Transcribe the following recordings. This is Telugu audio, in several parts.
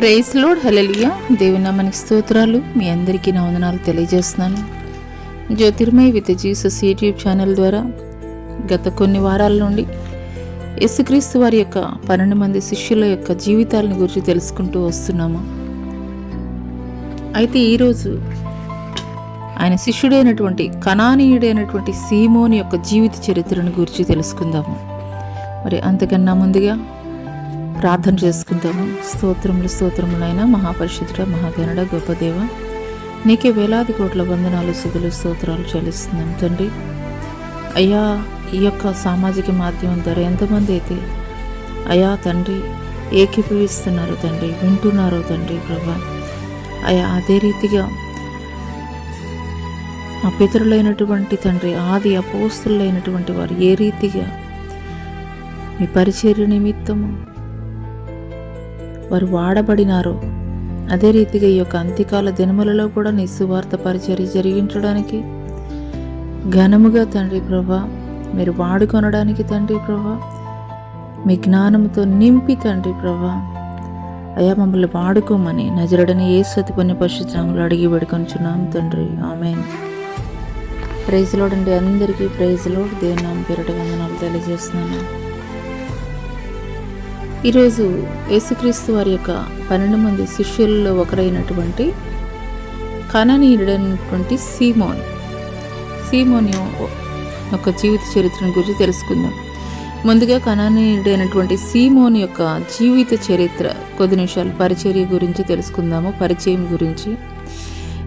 ప్రైజ్ లార్డ్, హల్లెలూయా. దేవుని నామానికి స్తోత్రాలు. మీ అందరికీ నా వందనాలు తెలియజేస్తున్నాను. Jyotirmay with Jesus YouTube channel ద్వారా గత కొన్ని వారాల నుండి యేసుక్రీస్తు వారి యొక్క 12 మంది శిష్యుల యొక్క జీవితాలను గురించి తెలుసుకుంటూ వస్తున్నాము. అయితే ఈరోజు ఆయన శిష్యుడైనటువంటి కనానీయుడైనటువంటి సీమోని యొక్క జీవిత చరిత్రను గురించి తెలుసుకుందాము. మరి అంతకన్నా ముందుగా ప్రార్థన చేసుకుందాము. స్తోత్రములైన మహాపరిశుద్ధుడ, మహాగణుడ, గొప్ప దేవ, నీకే వేలాది కోట్ల వందనాలు, స్తుతులు, స్తోత్రాలు చెల్లిస్తున్నాం తండ్రి. అయ్యా, ఈ యొక్క సామాజిక మాధ్యమం ద్వారా ఎంతమంది అయితే అయ్యా తండ్రి ఏకీభవిస్తున్నారో తండ్రి, వింటున్నారో తండ్రి ప్రభా, అయ్యా అదే రీతిగా మా పితరులైనటువంటి తండ్రి ఆది అపోస్తులైనటువంటి వారు ఏ రీతిగా మీ పరిచర్య నిమిత్తము వారు వాడబడినారో అదే రీతిగా ఈ యొక్క అంత్యకాల దినములలో కూడా నీ సువార్త పరిచర్య జరిగించడానికి ఘనముగా తండ్రి ప్రభా మీరు వాడుకొనడానికి తండ్రి ప్రభా మీ జ్ఞానంతో నింపి తండ్రి ప్రభా అయ్యా మమ్మల్ని వాడుకోమని నజరుడని యేసు అతి పుణ్య పరిశుద్ధ నామములో అడిగి వేడుకొనుచున్నాం తండ్రి, ఆమేన్. ప్రైజ్ లార్డ్ అండి, అందరికీ ప్రైజ్ లార్డ్. దేవుని నామం పేరిట వందనాలు తెలియజేస్తున్నాను. ఈరోజు యేసుక్రీస్తు వారి యొక్క 12 మంది శిష్యులలో ఒకరైనటువంటి కనానీయుడైనటువంటి సీమోని యొక్క జీవిత చరిత్రను గురించి తెలుసుకుందాం. ముందుగా కనానీయుడైనటువంటి సీమోని యొక్క జీవిత చరిత్ర కొద్ది నిమిషాలు పరిచర్య గురించి తెలుసుకుందాము. పరిచయం గురించి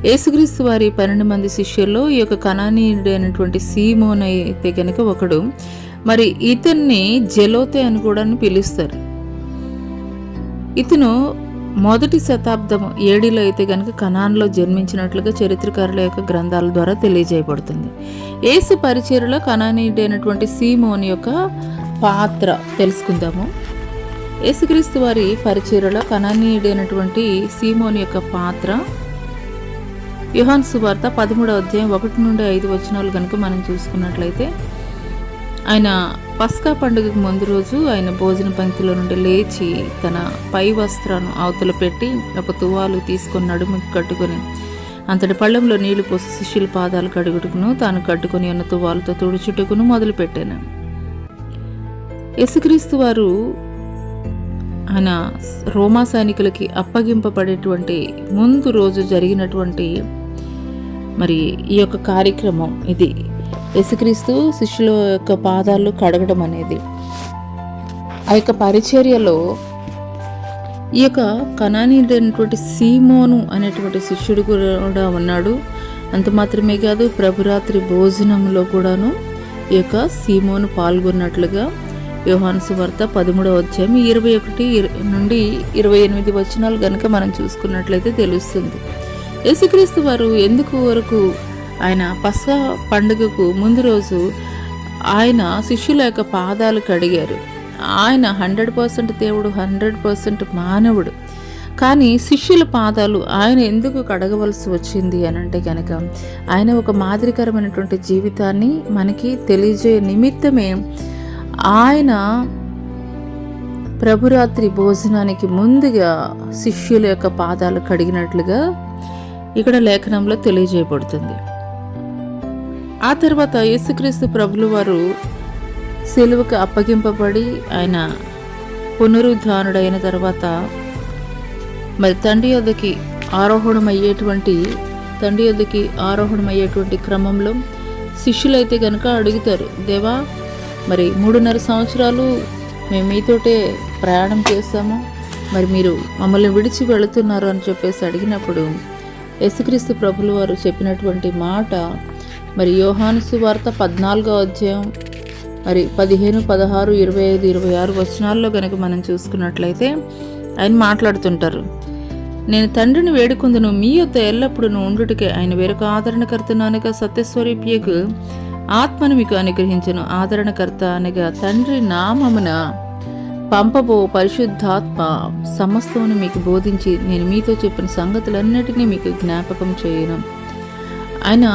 యేసుక్రీస్తు వారి 12 మంది శిష్యుల్లో ఈ యొక్క కనానీయుడైనటువంటి సీమోన్ అయితే కనుక ఒకడు. మరి ఇతన్ని జెలోతే అని కూడా పిలుస్తారు. ఇతను 1వ శతాబ్దము ఏడీలో అయితే కనుక కనాన్లో జన్మించినట్లుగా చరిత్రకారుల యొక్క గ్రంథాల ద్వారా తెలియజేయబడుతుంది. యేసు పరిచర్యలో కనానీయుడైనటువంటి సీమోని యొక్క పాత్ర తెలుసుకుందాము. యేసుక్రీస్తు వారి పరిచర్యలో కనానీయుడైనటువంటి సీమోని యొక్క పాత్ర యోహాను సువార్త 13వ అధ్యాయం 1 నుండి 5 వచనాలు కనుక మనం చూసుకున్నట్లయితే, ఆయన పస్కా పండుగకు ముందు రోజు ఆయన భోజన పంక్తిలో నుండి లేచి తన పై వస్త్రాన్ని అవతల పెట్టి ఒక తువాలు తీసుకొని నడుముకి కట్టుకొని అంతటి పళ్ళెంలో నీళ్లు పోసి శిష్యుల పాదాలు కడుగుటకును తాను కట్టుకొని ఉన్న తువాలతో తుడుచుటకును మొదలుపెట్టాను. యేసుక్రీస్తు వారు ఆయన రోమా సైనికులకి అప్పగింపబడేటువంటి ముందు రోజు జరిగినటువంటి మరి ఈ యొక్క కార్యక్రమం ఇది. యేసుక్రీస్తు శిష్యుల యొక్క పాదాలు కడగడం అనేది ఆ యొక్క పరిచర్యలో ఈ యొక్క కనానీయుడైనటువంటి సీమోను అనేటువంటి శిష్యుడు కూడా ఉన్నాడు. అంత మాత్రమే కాదు, ప్రభురాత్రి భోజనంలో కూడాను ఈ యొక్క సీమోను పాల్గొన్నట్లుగా యోహాను సువార్త 13వ అధ్యాయం 21 నుండి 28 వచనాలు కనుక మనం చూసుకున్నట్లయితే తెలుస్తుంది. యేసుక్రీస్తు వారు ఎందుకు వరకు ఆయన పస్కా పండుగకు ముందు రోజు ఆయన శిష్యుల యొక్క పాదాలు కడిగారు. ఆయన 100% దేవుడు, 100% మానవుడు. కానీ శిష్యుల పాదాలు ఆయన ఎందుకు కడగవలసి వచ్చింది అని అంటే కనుక ఆయన ఒక మాదిరికరమైనటువంటి జీవితాన్ని మనకి తెలియజేయ నిమిత్తమే ఆయన ప్రభురాత్రి భోజనానికి ముందుగా శిష్యుల యొక్క పాదాలు కడిగినట్లుగా ఇక్కడ లేఖనంలో తెలియజేయబడుతుంది. ఆ తర్వాత యేసుక్రీస్తు ప్రభులు వారు సిలువకు అప్పగింపబడి ఆయన పునరుద్ధానుడైన తర్వాత మరి తండ్రి యొద్దకి ఆరోహణమయ్యేటువంటి క్రమంలో శిష్యులైతే కనుక అడుగుతారు, దేవా మరి 3.5 సంవత్సరాలు మేము మీతోటే ప్రయాణం చేస్తాము, మరి మీరు మమ్మల్ని విడిచి వెళుతున్నారు అని చెప్పేసి అడిగినప్పుడు యేసుక్రీస్తు ప్రభులు వారు చెప్పినటువంటి మాట మరి యోహాను సువార్త 14వ అధ్యాయం మరి 15, 16, 25, 26 వచనాల్లో కనుక మనం చూసుకున్నట్లయితే ఆయన మాట్లాడుతుంటారు. నేను తండ్రిని వేడుకుందును, మీ యొద్ద ఎల్లప్పుడూ ఉండుటకే ఆయన వేరొక ఆదరణకర్తను అనగా సత్యస్వరూపియకు ఆత్మను మీకు అనుగ్రహించను. ఆదరణకర్త అనగా తండ్రి నామమున పంపబో పరిశుద్ధాత్మ సమస్తమును మీకు బోధించి నేను మీతో చెప్పిన సంగతులన్నిటినీ మీకు జ్ఞాపకం చేయను. ఆయన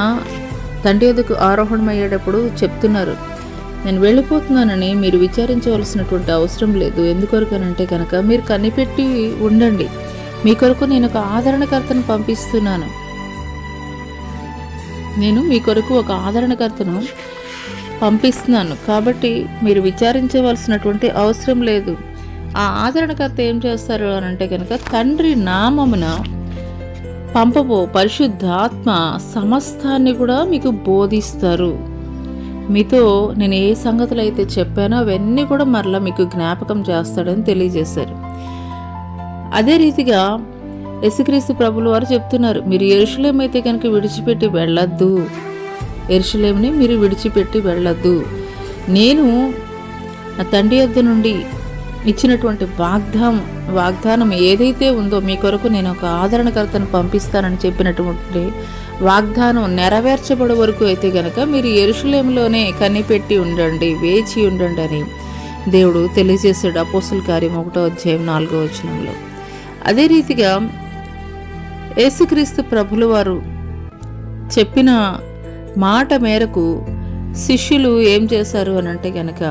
తండ్రి యొద్దకు ఆరోహణమయ్యేటప్పుడు చెప్తున్నారు, నేను వెళ్ళిపోతున్నానని మీరు విచారించవలసినటువంటి అవసరం లేదు. ఎందుకొరకనంటే కనుక మీరు కనిపెట్టి ఉండండి, మీ కొరకు నేను ఒక ఆదరణకర్తను పంపిస్తున్నాను. నేను మీ కొరకు ఒక ఆదరణకర్తను పంపిస్తున్నాను, కాబట్టి మీరు విచారించవలసినటువంటి అవసరం లేదు. ఆ ఆదరణకర్త ఏం చేస్తారు అని అంటే కనుక, తండ్రి నామమున పంపబో పరిశుద్ధాత్మ సమస్తాన్ని కూడా మీకు బోధిస్తారు. మీతో నేను ఏ సంగతులు అయితే చెప్పానో అవన్నీ కూడా మరలా మీకు జ్ఞాపకం చేస్తాడని తెలియజేశారు. అదే రీతిగా యేసుక్రీస్తు ప్రభులు వారు చెప్తున్నారు, మీరు యెరూషలేము అయితే కనుక విడిచిపెట్టి వెళ్ళొద్దు, యెరూషలేముని మీరు విడిచిపెట్టి వెళ్ళొద్దు. నేను నా తండ్రి యొద్ద నుండి ఇచ్చినటువంటి వాగ్దానం ఏదైతే ఉందో మీ కొరకు నేను ఒక ఆదరణకర్తను పంపిస్తానని చెప్పినటువంటి వాగ్దానం నెరవేర్చబడే వరకు అయితే గనక మీరు యెరూషలేములోనే కనిపెట్టి ఉండండి, వేచి ఉండండి అని దేవుడు తెలియజేశాడు. అపోస్తలుల కార్యం 1:4. అదే రీతిగా యేసుక్రీస్తు ప్రభుల వారు చెప్పిన మాట మేరకు శిష్యులు ఏం చేశారు అని అంటే కనుక,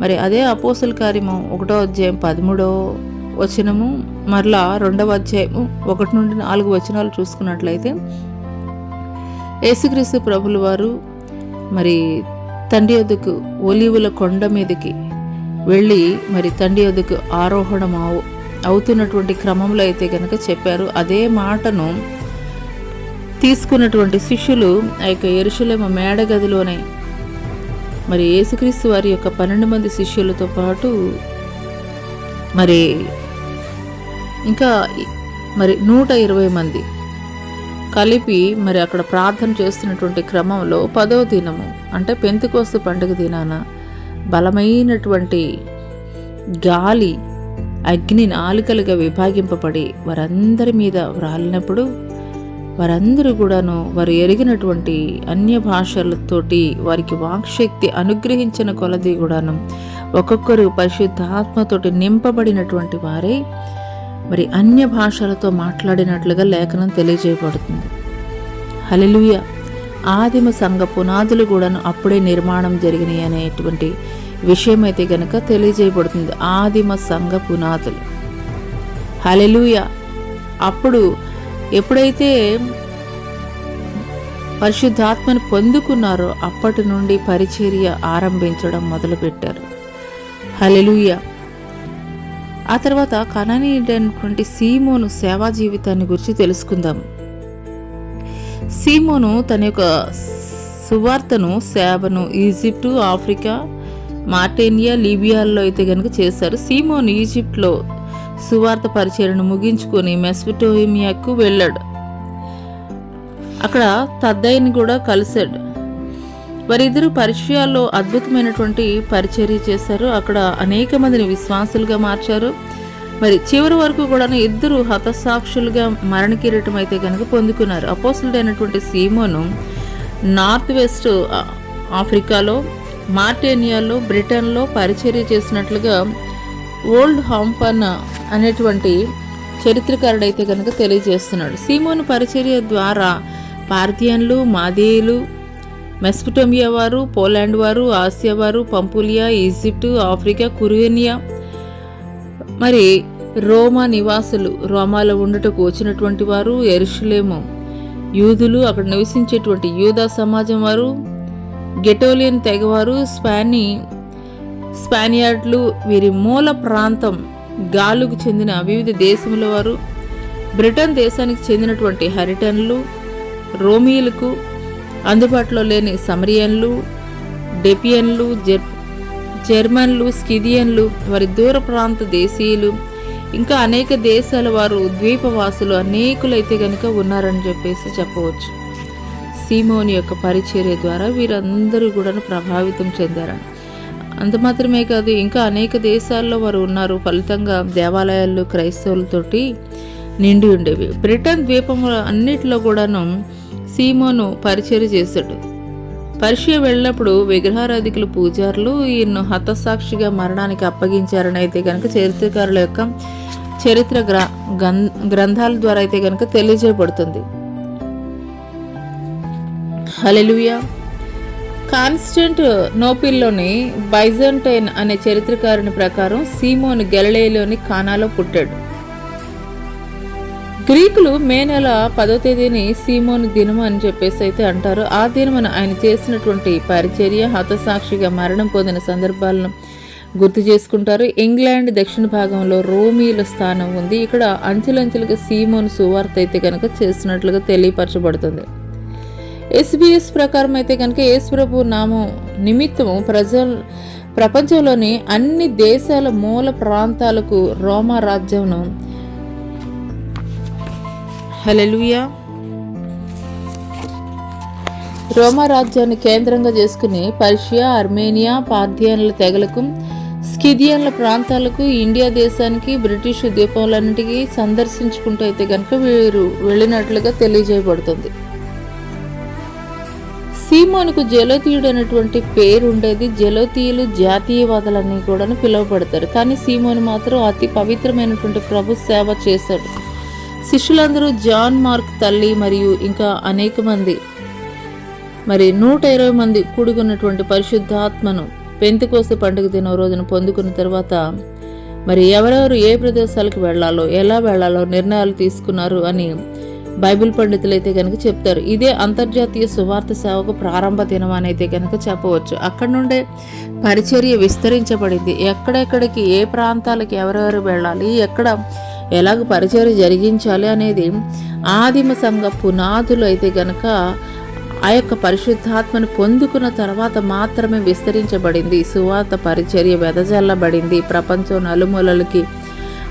మరి అదే అపోస్తలుల కార్యము 1:13 మరలా 2:1-4 చూసుకున్నట్లయితే, యేసుక్రీస్తు ప్రభుల వారు మరి తండ్రి యొద్దకు ఒలీవుల కొండ మీదకి వెళ్ళి మరి తండ్రి యొద్దకు ఆరోహణం అవుతున్నటువంటి క్రమంలో అయితే కనుక చెప్పారు. అదే మాటను తీసుకున్నటువంటి శిష్యులు ఆ యొక్క యెరూషలేము మేడగదిలోనే మరి యేసుక్రీస్తు వారి యొక్క 12 మంది శిష్యులతో పాటు మరి ఇంకా మరి 120 మంది కలిపి మరి అక్కడ ప్రార్థన చేస్తున్నటువంటి క్రమంలో 10వ దినము అంటే పెంతెకోస్తు పండుగ దినాన బలమైనటువంటి గాలి అగ్ని నాలుకలుగా విభాగింపబడి వారందరి మీద వ్రాలినప్పుడు వారందరూ కూడాను వారు ఎరిగినటువంటి అన్య భాషలతోటి వారికి వాక్శక్తి అనుగ్రహించిన కొలది కూడాను ఒక్కొక్కరు పరిశుద్ధాత్మతోటి నింపబడినటువంటి వారే మరి అన్య భాషలతో మాట్లాడినట్లుగా లేఖనం తెలియజేయబడుతుంది. హల్లెలూయా. ఆదిమ సంఘ పునాదులు కూడాను అప్పుడే నిర్మాణం జరిగినాయి అనేటువంటి విషయం అయితే గనక తెలియజేయబడుతుంది. ఆదిమ సంఘ పునాదులు. హల్లెలూయా. అప్పుడు ఎప్పుడైతే పరిశుద్ధాత్మను పొందుకున్నారో అప్పటి నుండి పరిచర్య ఆరంభించడం మొదలుపెట్టారు. హల్లెలూయా. ఆ తర్వాత కనానీయుడైనటువంటి సీమోను సేవా జీవితాన్ని గురించి తెలుసుకుందాం. సీమోను తన యొక్క సువార్తను సేవను ఈజిప్టు, ఆఫ్రికా, మార్టేనియా, లిబియాల్లో అయితే కనుక చేశారు. సీమోను ఈజిప్ట్లో సువార్త పరిచర్యను ముగించుకొని మెసొపొటేమియాకు వెళ్ళాడు. అక్కడ తద్దయిని కూడా కలిశాడు. వారిద్దరూ పర్షియాలో అద్భుతమైనటువంటి పరిచర్య చేశారు. అక్కడ అనేక మందిని విశ్వాసులుగా మార్చారు. మరి చివరి వరకు కూడా ఇద్దరు హతసాక్షులుగా మరణ కిరీటం అయితే కనుక పొందుకున్నారు. అపోస్తలుడైనటువంటి సీమోను నార్త్ వెస్ట్ ఆఫ్రికాలో, మార్టేనియాలో, బ్రిటన్లో పరిచర్య చేసినట్లుగా ఓల్డ్ హాంఫన్ అనేటువంటి చరిత్రకారుడైతే కనుక తెలియజేస్తున్నాడు. సీమోను పరిచర్య ద్వారా పార్థియన్లు, మాదేయులు, మెసొపొటేమియా వారు, పోలాండ్ వారు, ఆసియా వారు, పంపులియా, ఈజిప్టు, ఆఫ్రికా, కురేనియా, మరి రోమా నివాసులు, రోమాలో ఉండుటకు వచ్చినటువంటి వారు, యెరూషలేము యూదులు, అక్కడ నివసించేటువంటి యూదా సమాజం వారు, గెటోలియన్ తెగవారు, స్పానియార్డ్లు, వీరి మూల ప్రాంతం గాలుకు చెందిన వివిధ దేశముల వారు, బ్రిటన్ దేశానికి చెందినటువంటి హరిటన్లు, రోమీయులకు అందుబాటులో లేని సమరియన్లు, డెపియన్లు, జర్మన్లు, స్కిదియన్లు, వారి దూర ప్రాంత దేశీయులు, ఇంకా అనేక దేశాల వారు, ద్వీపవాసులు అనేకులైతే కనుక ఉన్నారని చెప్పవచ్చు. సీమోని యొక్క పరిచర్య ద్వారా వీరందరూ కూడా ప్రభావితం చెందారని. అంత మాత్రమే కాదు, ఇంకా అనేక దేశాల్లో వారు ఉన్నారు. ఫలితంగా దేవాలయాలు క్రైస్తవులతోటి నిండి ఉండేవి. బ్రిటన్ ద్వీపముల అన్నిటిలో కూడాను సీమోను పరిచర్య చేశాడు. పర్షియా వెళ్ళినప్పుడు విగ్రహారాధికులు, పూజారులు ఈయన్ను హతసాక్షిగా మరణానికి అప్పగించారని అయితే కనుక చరిత్రకారుల యొక్క చరిత్ర గ్రంథాల ద్వారా అయితే కనుక తెలియజేయబడుతుంది. హల్లెలూయా. కాన్స్టాంటినోపిల్లోని బైజంటైన్ అనే చరిత్రకారుని ప్రకారం సీమోను గలిలయలోని కానాలో పుట్టాడు. గ్రీకులు మే నెల 10వ తేదీని సీమోను దినము అని చెప్పేసి అయితే అంటారు. ఆ దినమున ఆయన చేసినటువంటి పరిచర్య, హతసాక్షిగా మరణం పొందిన సందర్భాలను గుర్తు చేసుకుంటారు. ఇంగ్లాండ్ దక్షిణ భాగంలో రోమీల స్థానం ఉంది. ఇక్కడ అంచెలంచెలుగా సీమోను సువార్త అయితే కనుక చేస్తున్నట్లుగా తెలియపరచబడుతుంది. SBS ప్రకారం అయితే కనుక యేసుప్రభు నామం నిమిత్తము ప్రపంచంలోని అన్ని దేశాల మూల ప్రాంతాలకు రోమా రాజ్యంను హల్లెలూయా రోమా రాజ్యాన్ని కేంద్రంగా చేసుకుని పర్షియా, అర్మేనియా, పార్థియన్ల తెగలకు, స్కిథియన్ల ప్రాంతాలకు, ఇండియా దేశానికి, బ్రిటిష్ ద్వీపాలన్నింటికి సందర్శించుకుంటూ అయితే కనుక వీరు వెళ్ళినట్లుగా తెలియజేయబడుతుంది. సీమోనుకు జలోతీయుడు అనేటువంటి పేరు ఉండేది. జలోతీయులు జాతీయవాదులన్నీ కూడా పిలువబడతారు. కానీ సీమోను మాత్రం అతి పవిత్రమైనటువంటి ప్రభు సేవ చేశాడు. శిష్యులందరూ జాన్ మార్క్ తల్లి మరియు ఇంకా అనేక మంది 120 మంది కూడుకున్నటువంటి పరిశుద్ధాత్మను పెంతెకోస్తు పండుగ దినం రోజున పొందుకున్న తర్వాత ఎవరెవరు ఏ ప్రదేశాలకు వెళ్ళాలో, ఎలా వెళ్ళాలో నిర్ణయాలు తీసుకున్నారు అని బైబిల్ పండితులు అయితే కనుక చెప్తారు. ఇదే అంతర్జాతీయ సువార్త సేవకు ప్రారంభ దినం అని అయితే కనుక చెప్పవచ్చు. అక్కడి నుండే పరిచర్య విస్తరించబడింది. ఎక్కడెక్కడికి, ఏ ప్రాంతాలకి ఎవరెవరు వెళ్ళాలి, ఎలాగ పరిచర్య జరిగించాలి అనేది ఆదిమ సంఘ పునాదులు అయితే గనక ఆ యొక్క పరిశుద్ధాత్మను పొందుకున్న తర్వాత మాత్రమే విస్తరించబడింది. సువార్త పరిచర్య వెదజల్లబడింది ప్రపంచం నలుమూలలకి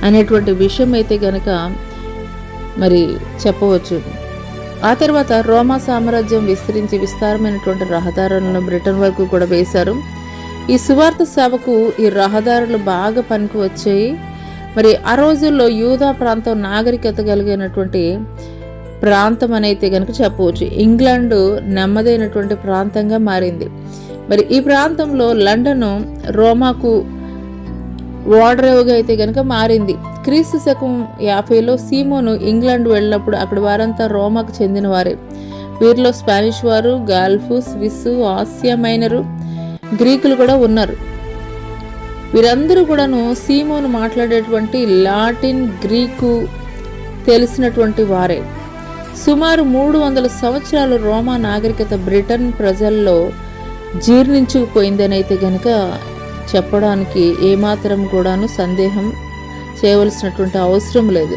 అనేటువంటి విషయం అయితే గనక చెప్పవచ్చు. ఆ తర్వాత రోమా సామ్రాజ్యం విస్తరించి విస్తారమైనటువంటి రహదారులను బ్రిటన్ వరకు కూడా వేశారు. ఈ సువార్త సేవకు ఈ రహదారులు బాగా పనికి వచ్చాయి. ఆ రోజుల్లో యూదా ప్రాంతం నాగరికత కలిగినటువంటి ప్రాంతం అనైతే కనుక చెప్పవచ్చు. ఇంగ్లాండ్ నెమ్మదైనటువంటి ప్రాంతంగా మారింది. ఈ ప్రాంతంలో లండన్ రోమాకు ఓడరేవుగా అయితే కనుక మారింది. క్రీస్తు శకం 50లో సీమోను ఇంగ్లాండ్ వెళ్ళినప్పుడు అక్కడ వారంతా రోమాకు చెందిన వారే. వీరిలో స్పానిష్ వారు, గాల్ఫ్, స్విస్, ఆసియా మైనరు, గ్రీకులు కూడా ఉన్నారు. వీరందరూ కూడాను సీమోను మాట్లాడేటువంటి లాటిన్, గ్రీకు తెలిసినటువంటి వారే. సుమారు 300 సంవత్సరాలు రోమా నాగరికత బ్రిటన్ ప్రజల్లో జీర్ణించుకుపోయిందని అయితే గనక చెప్పడానికి ఏమాత్రం కూడాను సందేహం చేయవలసినటువంటి అవసరం లేదు.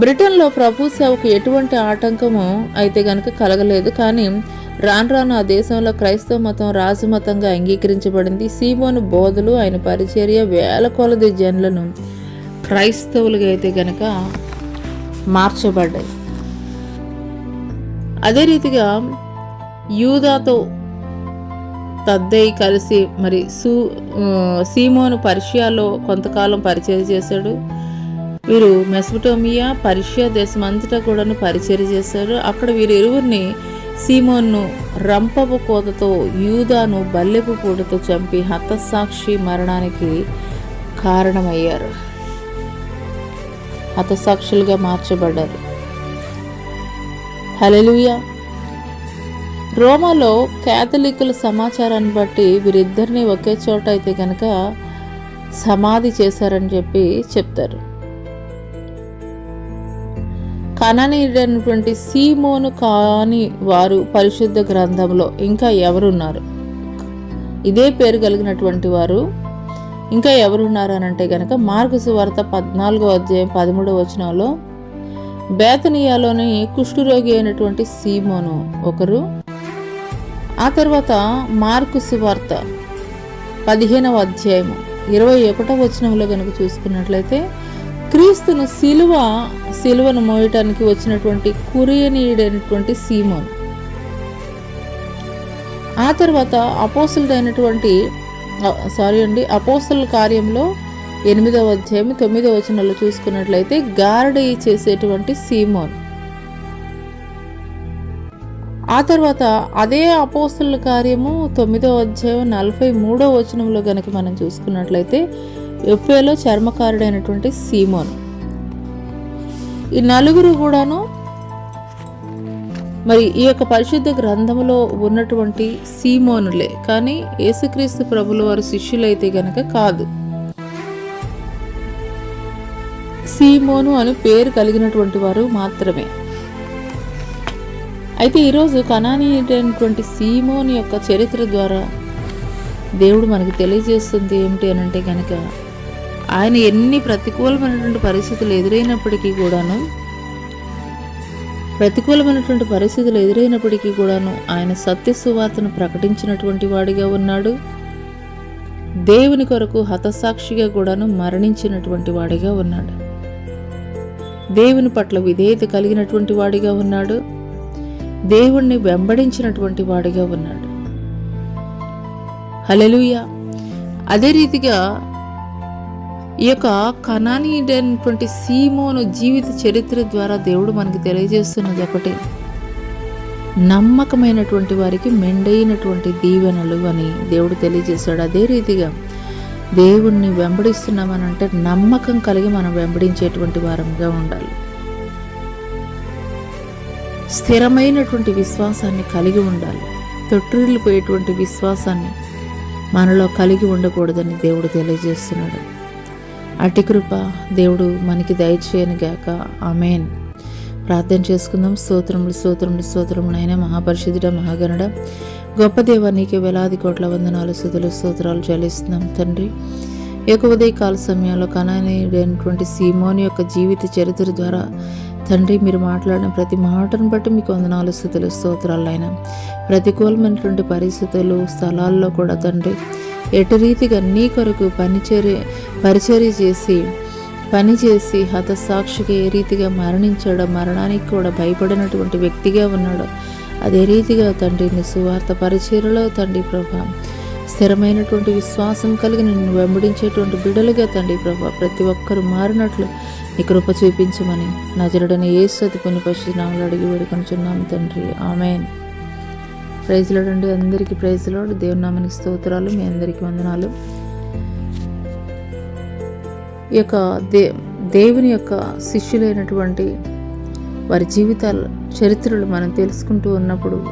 బ్రిటన్లో ప్రభు సేవకు ఎటువంటి ఆటంకము అయితే గనక కలగలేదు. కానీ రాను ఆ దేశంలో క్రైస్తవ మతం రాజమతంగా అంగీకరించబడింది. సీమోను బోధలు, ఆయన పరిచర్య వేల కొలది జనులను క్రైస్తవులుగా అయితే గనక మార్చబడ్డాయి. అదే రీతిగా యూదాతో తద్దై కలిసి సీమోను పర్షియాలో కొంతకాలం పరిచర్య చేశాడు. వీరు మెసొపొటేమియా, పర్షియా దేశం అంతటా కూడా పరిచర్య చేశారు. అక్కడ వీరు ఇరువురిని సీమోన్ను రంపపు కోతతో, యూదాను బల్లెపు పూటతో చంపి హతసాక్షి మరణానికి కారణమయ్యారు. హతసాక్షులుగా మార్చబడ్డారు. హల్లెలూయా. రోమాలో క్యాథలికుల సమాచారాన్ని బట్టి వీరిద్దరిని ఒకే చోట అయితే కనుక సమాధి చేశారని చెప్తారు. కనానీయుడైనటువంటి సీమోను కాని వారు పరిశుద్ధ గ్రంథంలో ఇంకా ఎవరున్నారు? ఇదే పేరు కలిగినటువంటి వారు ఇంకా ఎవరున్నారు అని అంటే కనుక మార్కు సువార్త 14వ అధ్యాయం 13వ వచనంలో బేతనియాలోని కుష్ఠరోగి అయినటువంటి సీమోను ఒకరు. ఆ తర్వాత మార్కు సువార్త 15వ అధ్యాయం 21వ వచనంలో కనుక చూసుకున్నట్లయితే క్రీస్తును సిలువను మోయటానికి వచ్చినటువంటి కురేనీయుడైనటువంటి సీమోను. ఆ తర్వాత అపోస్తలుల కార్యంలో 8వ అధ్యాయం 9వ వచనంలో చూసుకున్నట్లయితే గారడీ చేసేటువంటి సీమోన్. ఆ తర్వాత అదే అపోస్తలుల కార్యము 9వ అధ్యాయం 43వ వచనంలో గనక మనం చూసుకున్నట్లయితే యొప్పేలో చర్మకారుడైనటువంటి సీమోన్. ఈ నలుగురు కూడాను ఈ యొక్క పరిశుద్ధ గ్రంథంలో ఉన్నటువంటి సీమోనులే, కానీ యేసుక్రీస్తు ప్రభుల వారి శిష్యులైతే గనక కాదు. సీమోను అని పేరు కలిగినటువంటి వారు మాత్రమే. అయితే ఈరోజు కనానీయుడైనటువంటి సీమోను యొక్క చరిత్ర ద్వారా దేవుడు మనకి తెలియజేస్తుంది ఏమిటి అని అంటే కనుక, ఆయన ఎన్ని ప్రతికూలమైనటువంటి పరిస్థితులు ఎదురైనప్పటికీ కూడాను ఆయన సత్య సువార్తను ప్రకటించినటువంటి వాడిగా ఉన్నాడు. దేవుని కొరకు హతసాక్షిగా కూడాను మరణించినటువంటి వాడిగా ఉన్నాడు. దేవుని పట్ల విధేయత కలిగినటువంటి వాడిగా ఉన్నాడు. దేవుణ్ణి వెంబడించినటువంటి వాడిగా ఉన్నాడు. హల్లెలూయా. అదే రీతిగా ఈ యొక్క కనానీయుడైనటువంటి సీమోను జీవిత చరిత్ర ద్వారా దేవుడు మనకి తెలియజేస్తున్నది ఒకటి, నమ్మకమైనటువంటి వారికి మెండైనటువంటి దీవెనలు అని దేవుడు తెలియజేశాడు. అదే రీతిగా దేవుణ్ణి వెంబడిస్తున్నామనంటే నమ్మకం కలిగి మనం వెంబడించేటువంటి వారంగా ఉండాలి. స్థిరమైనటువంటి విశ్వాసాన్ని కలిగి ఉండాలి. తొట్టిల్లిపోయేటువంటి విశ్వాసాన్ని మనలో కలిగి ఉండకూడదని దేవుడు తెలియజేస్తున్నాడు. అట్టి కృప దేవుడు మనకి దయచేయను గాక. ఆమేన్. ప్రార్థన చేసుకుందాం. స్తోత్రములైన మహాపరిశుద్ధుడ, మహాగణుడ, గొప్ప దేవ, నీకే వేలాది కోట్ల వందనాలు, స్తుతులు, స్తోత్రాలు చెల్లిస్తున్నాం తండ్రి. ఈ ఉదయకాల సమయంలో కనానీయుడైనటువంటి సీమోను యొక్క జీవిత చరిత్ర ద్వారా తండ్రి మీరు మాట్లాడిన ప్రతి మాటను బట్టి మీకు వందనాలు, స్తుతులు, స్తోత్రాలు అయినా. ప్రతికూలమైనటువంటి పరిస్థితులు స్థలాల్లో కూడా తండ్రి ఎటు రీతిగా నీ కొరకు పరిచర్య చేసి హతసాక్షిగా ఏ రీతిగా మరణించాడో, మరణానికి కూడా భయపడినటువంటి వ్యక్తిగా ఉన్నాడో, అదే రీతిగా తండ్రి నీ సువార్త పరిచర్యలో తండ్రి ప్రభా స్థిరమైనటువంటి విశ్వాసం కలిగి నిన్ను వెంబడించేటువంటి బిడ్డలుగా తండ్రి ప్రభా ప్రతి ఒక్కరూ మారినట్లు నీ కృప చూపించమని నజరుడైన యేసు అతి పుణ్యపరిశుద్ధ నామములో అడిగి వేడుకొనుచున్నాము తండ్రి. ఆమేన్. ప్రైజ్ లార్డ్ అండి. అందరికీ ప్రైజ్ లార్డ్. దేవుని నామానికి స్తోత్రాలు. మీ అందరికీ వందనాలు. ఈ యొక్క దేవుని యొక్క శిష్యులైనటువంటి వారి జీవితాల చరిత్రలు మనం తెలుసుకుంటూ ఉన్నప్పుడు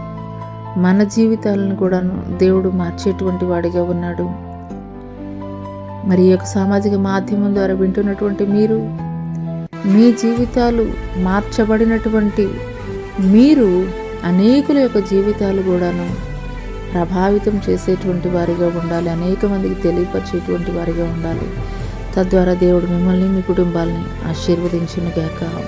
మన జీవితాలను కూడాను దేవుడు మార్చేటువంటి వాడిగా ఉన్నాడు. మరి ఈ యొక్క సామాజిక మాధ్యమం ద్వారా వింటున్నటువంటి మీరు, మీ జీవితాలు మార్చబడినటువంటి మీరు అనేకుల యొక్క జీవితాలు కూడాను ప్రభావితం చేసేటువంటి వారిగా ఉండాలి. అనేక మందికి తెలియపరిచేటువంటి వారిగా ఉండాలి. తద్వారా దేవుడు మిమ్మల్ని, మీ కుటుంబాలని ఆశీర్వదించును గాక.